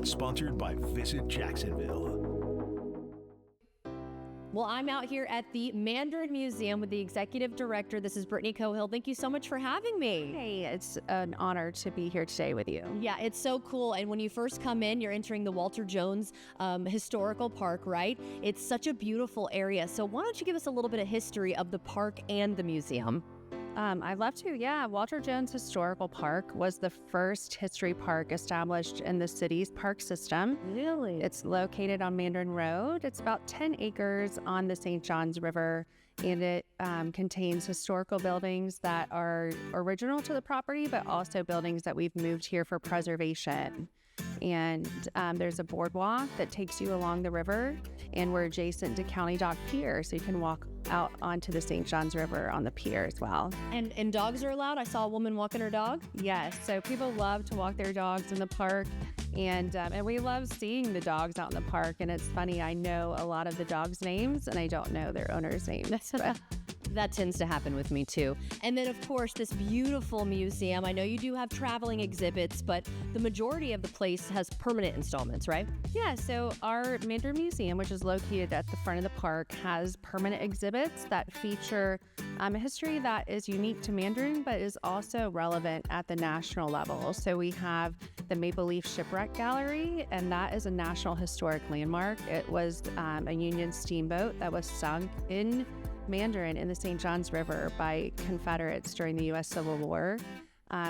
sponsored by Visit Jacksonville. Well, I'm out here at the Mandarin Museum with the executive director. This is Brittany Cohill. Thank you so much for having me. Hey, it's an honor to be here today with you. Yeah, it's so cool. And when you first come in, you're entering the Walter Jones Historical Park, right? It's such a beautiful area. So why don't you give us a little bit of history of the park and the museum? I'd love to. Yeah, Walter Jones Historical Park was the first history park established in the city's park system. Really? It's located on Mandarin Road. It's about 10 acres on the St. Johns River, and it contains historical buildings that are original to the property, but also buildings that we've moved here for preservation. And there's a boardwalk that takes you along the river, and we're adjacent to County Dock Pier, so you can walk out onto the St. Johns River on the pier as well. And dogs are allowed? I saw a woman walking her dog. Yes, so people love to walk their dogs in the park, and we love seeing the dogs out in the park. And it's funny, I know a lot of the dogs' names, and I don't know their owners' names. That tends to happen with me too. And then, of course, this beautiful museum. I know you do have traveling exhibits, but the majority of the place has permanent installments, right? Yeah, so our Mandarin Museum, which is located at the front of the park, has permanent exhibits that feature a history that is unique to Mandarin, but is also relevant at the national level. So we have the Maple Leaf Shipwreck Gallery, and that is a National Historic Landmark. It was a Union steamboat that was sunk in Mandarin in the St. Johns River by Confederates during the U.S. Civil War.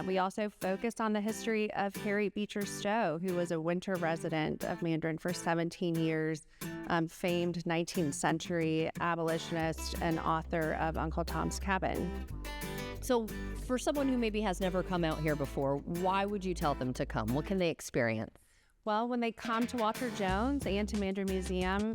We also focused on the history of Harry Beecher Stowe, who was a winter resident of Mandarin for 17 years, famed 19th century abolitionist and author of Uncle Tom's Cabin. So for someone who maybe has never come out here before, why would you tell them to come? What can they experience? Well, when they come to Walter Jones and to Mandarin Museum,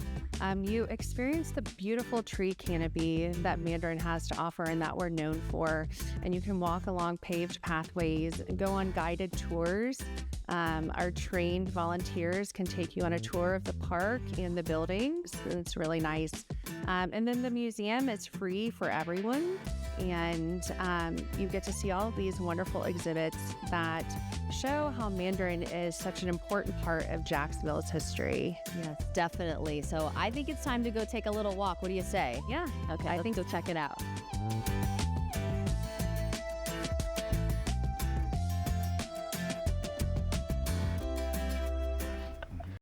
you experience the beautiful tree canopy that Mandarin has to offer and that we're known for. And you can walk along paved pathways, go on guided tours. Our trained volunteers can take you on a tour of the park and the buildings. And it's really nice. And then the museum is free for everyone. And you get to see all of these wonderful exhibits that show how Mandarin is such an important part of Jacksonville's history. Yes, definitely. So I think it's time to go take a little walk. What do you say? Yeah. Okay, I think let's go check it out.